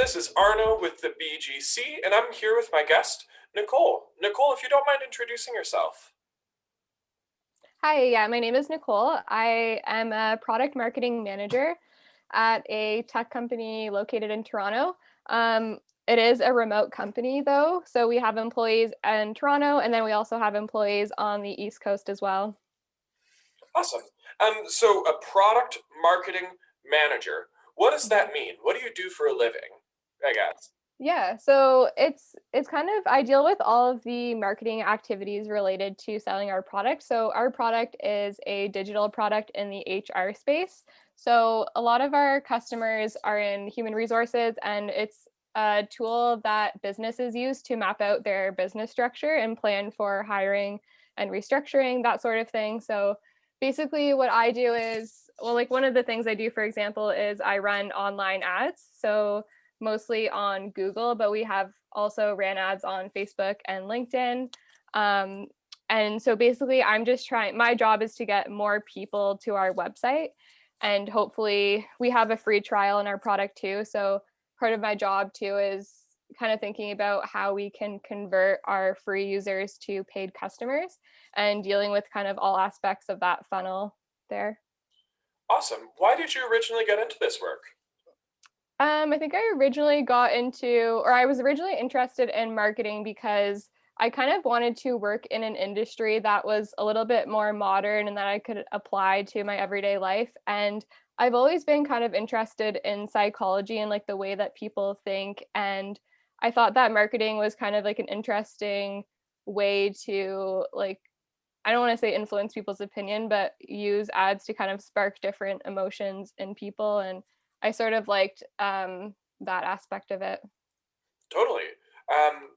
This is Arno with the BGC, and I'm here with my guest, Nicole. Nicole, if you don't mind introducing yourself. Hi, yeah, my name is Nicole. I am a product marketing manager at a tech company located in Toronto. It is a remote company though, so we have employees in Toronto and then we also have employees on the East Coast as well. Awesome. So a product marketing manager. What does that mean? What do you do for a living? I guess. Yeah, so it's kind of I deal with all of the marketing activities related to selling our product. So our product is a digital product in the HR space. So a lot of our customers are in human resources and it's a tool that businesses use to map out their business structure and plan for hiring and restructuring, that sort of thing. So basically what I do is, well, like one of the things I do, for example, is I run online ads. So mostly on Google, but we have also ran ads on Facebook and LinkedIn. Um, and so basically, I'm just trying, my job is to get more people to our website. And hopefully, we have a free trial in our product too. So part of my job too is kind of thinking about how we can convert our free users to paid customers and dealing with kind of all aspects of that funnel there. Awesome. Why did you originally get into this work? I think I originally got into, or I was originally interested in marketing because I kind of wanted to work in an industry that was a little bit more modern and that I could apply to my everyday life. And I've always been kind of interested in psychology and like the way that people think. And I thought that marketing was kind of like an interesting way to like, I don't want to say influence people's opinion, but use ads to kind of spark different emotions in people. And I sort of liked that aspect of it. Totally.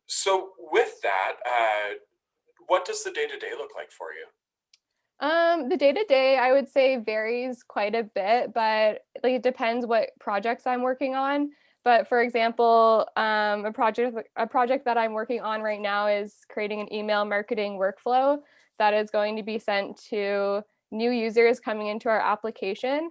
So with that, what does the day-to-day look like for you? The day to day, I would say varies quite a bit, but like it depends what projects I'm working on. But for example, a project that I'm working on right now is creating an email marketing workflow that is going to be sent to new users coming into our application.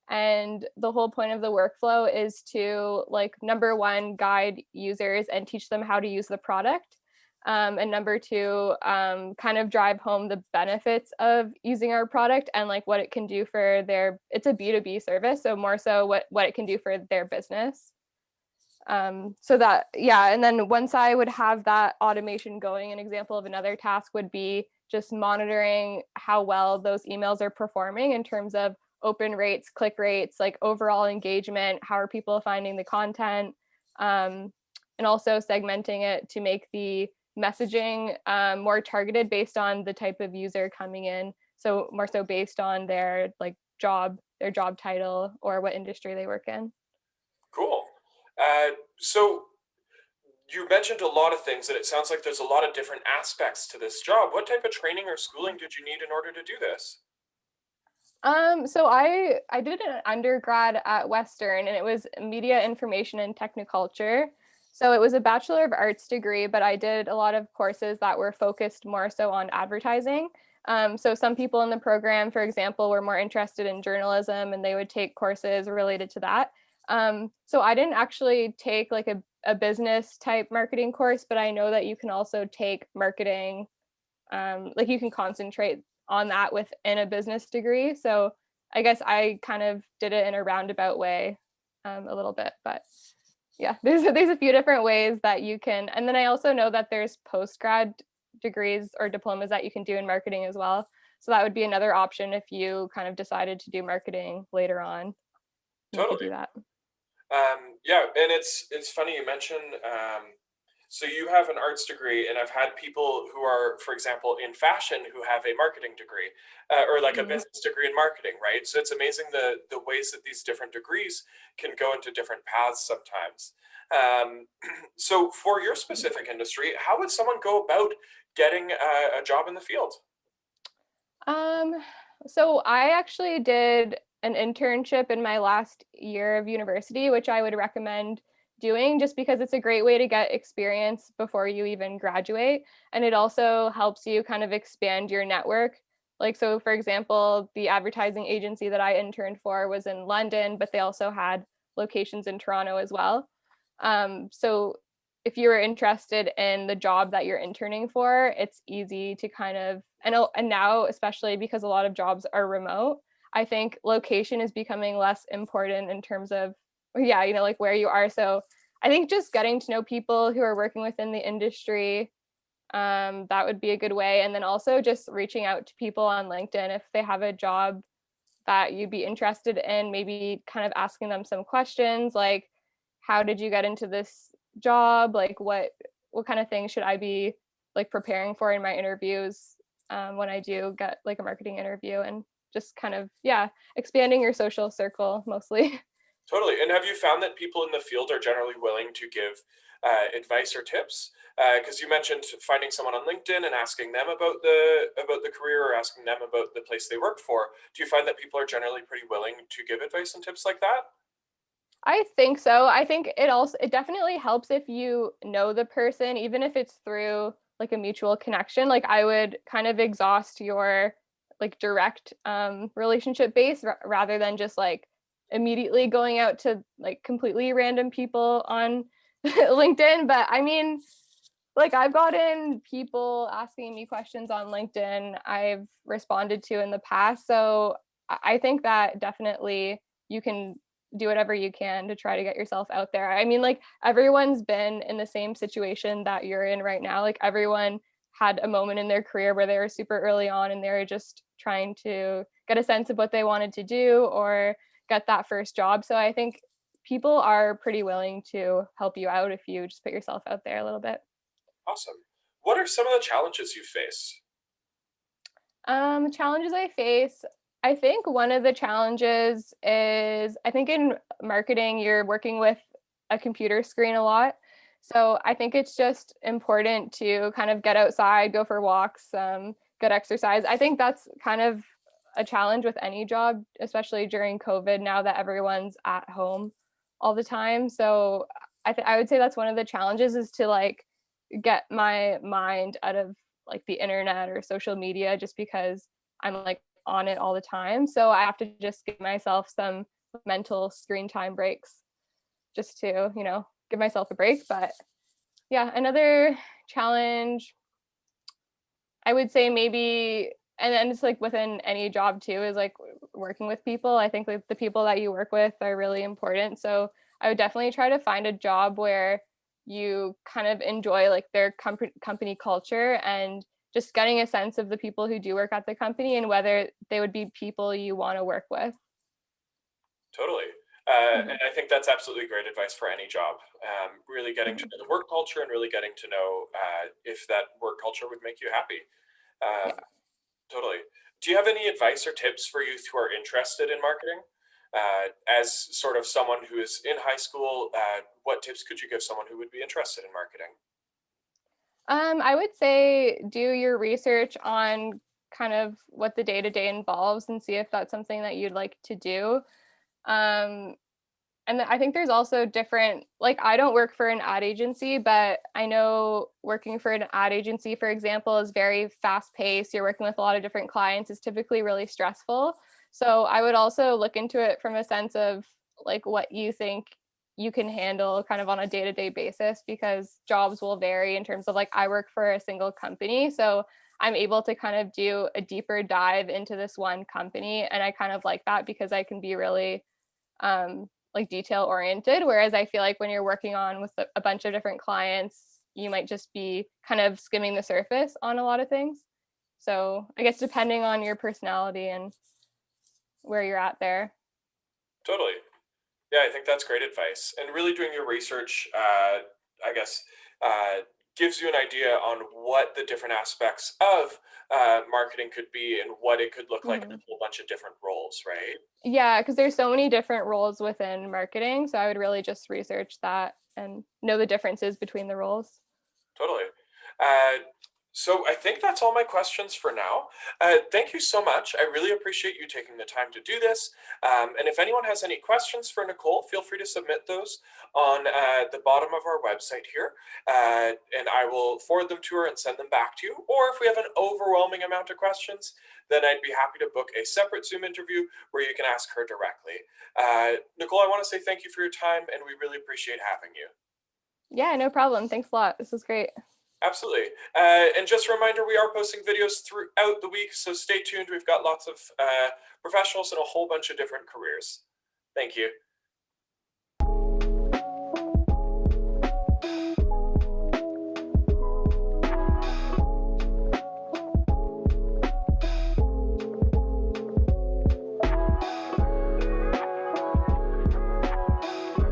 And the whole point of the workflow is to like number one, guide users and teach them how to use the product. And number two, kind of drive home the benefits of using our product and like what it can do for their, it's a B2B service. So more so what it can do for their business. So that, yeah. And then once I would have that automation going, an example of another task would be just monitoring how well those emails are performing in terms of open rates, click rates, like overall engagement, how are people finding the content, and also segmenting it to make the messaging more targeted based on the type of user coming in. So more so based on their like their job title or what industry they work in. Cool. So you mentioned a lot of things, and it sounds like there's a lot of different aspects to this job. What type of training or schooling did you need in order to do this? So I did an undergrad at Western and it was media information and technoculture. So it was a Bachelor of Arts degree, but I did a lot of courses that were focused more so on advertising. So some people in the program, for example, were more interested in journalism and they would take courses related to that. So I didn't actually take like a business type marketing course, but I know that you can also take marketing, like you can concentrate on that within a business degree. So I guess I kind of did it in a roundabout way, a little bit, but yeah, there's a few different ways that you can. And then I also know that there's post grad degrees or diplomas that you can do in marketing as well. So that would be another option if you kind of decided to do marketing later on. You could Totally. do that. Yeah, and it's funny you mention. So you have an arts degree, and I've had people who are, for example, in fashion who have a marketing degree, or like a Mhm. business degree in marketing, right? So it's amazing the ways that these different degrees can go into different paths sometimes. Um, so for your specific industry, how would someone go about getting a job in the field? Um, so I actually did an internship in my last year of university, which I would recommend doing just because it's a great way to get experience before you even graduate. And it also helps you kind of expand your network. Like, so for example, the advertising agency that I interned for was in London, but they also had locations in Toronto as well. So if you're interested in the job that you're interning for, it's easy to kind of, and now, especially because a lot of jobs are remote, I think location is becoming less important in terms of, yeah, like where you are. So I think just getting to know people who are working within the industry, that would be a good way. And then also just reaching out to people on LinkedIn if they have a job that you'd be interested in, maybe kind of asking them some questions like, how did you get into this job? Like what kind of things should I be like preparing for in my interviews, when I do get like a marketing interview, and just kind of, yeah, expanding your social circle mostly. Totally. And have you found that people in the field are generally willing to give advice or tips? Because you mentioned finding someone on LinkedIn and asking them about the career or asking them about the place they work for. Do you find that people are generally pretty willing to give advice and tips like that? I think so. I think it definitely helps if you know the person, even if it's through like a mutual connection. Like I would kind of exhaust your like direct relationship base rather than just like immediately going out to like completely random people on LinkedIn. But I mean, like I've gotten people asking me questions on LinkedIn I've responded to in the past. So I think that definitely you can do whatever you can to try to get yourself out there. I mean, like everyone's been in the same situation that you're in right now. Like everyone had a moment in their career where they were super early on and they were just trying to get a sense of what they wanted to do or get that first job. So I think people are pretty willing to help you out if you just put yourself out there a little bit. Awesome. What are some of the challenges you face? Challenges I face. I think one of the challenges is I think in marketing, you're working with a computer screen a lot. So I think it's just important to kind of get outside, go for walks, get exercise. I think that's kind of a challenge with any job, especially during COVID, now that everyone's at home all the time. So I would say that's one of the challenges is to like get my mind out of like the internet or social media just because I'm like on it all the time. So I have to just give myself some mental screen time breaks just to, give myself a break. But yeah, another challenge I would say maybe, and then it's like within any job too, is like working with people. I think like the people that you work with are really important. So I would definitely try to find a job where you kind of enjoy like their company culture and just getting a sense of the people who do work at the company and whether they would be people you want to work with. Totally. Mhm. And I think that's absolutely great advice for any job. Really getting to Mhm. know the work culture and really getting to know if that work culture would make you happy. Yeah. Totally. Do you have any advice or tips for youth who are interested in marketing? As sort of someone who is in high school, what tips could you give someone who would be interested in marketing? I would say do your research on kind of what the day to day involves and see if that's something that you'd like to do. Um, and I think there's also different, like, I don't work for an ad agency, but I know working for an ad agency, for example, is very fast paced. You're working with a lot of different clients, is typically really stressful. So I would also look into it from a sense of like what you think you can handle kind of on a day to day basis, because jobs will vary in terms of like, I work for a single company. So I'm able to kind of do a deeper dive into this one company. And I kind of like that because I can be really, like detail oriented. Whereas I feel like when you're working on with a bunch of different clients, you might just be kind of skimming the surface on a lot of things. So I guess depending on your personality and where you're at there. Totally. Yeah, I think that's great advice. And really doing your research, I guess, uh, gives you an idea on what the different aspects of marketing could be and what it could look like in a Mhm. whole bunch of different roles, right? Yeah, because there's so many different roles within marketing. So I would really just research that and know the differences between the roles. Totally. Uh, so I think that's all my questions for now. Thank you so much. I really appreciate you taking the time to do this. And if anyone has any questions for Nicole, feel free to submit those on the bottom of our website here, and I will forward them to her and send them back to you. Or if we have an overwhelming amount of questions, then I'd be happy to book a separate Zoom interview where you can ask her directly. Nicole, I want to say thank you for your time, and we really appreciate having you. Yeah, no problem. Thanks a lot. This was great. Absolutely. And just a reminder, we are posting videos throughout the week, so stay tuned. We've got lots of professionals in a whole bunch of different careers. Thank you.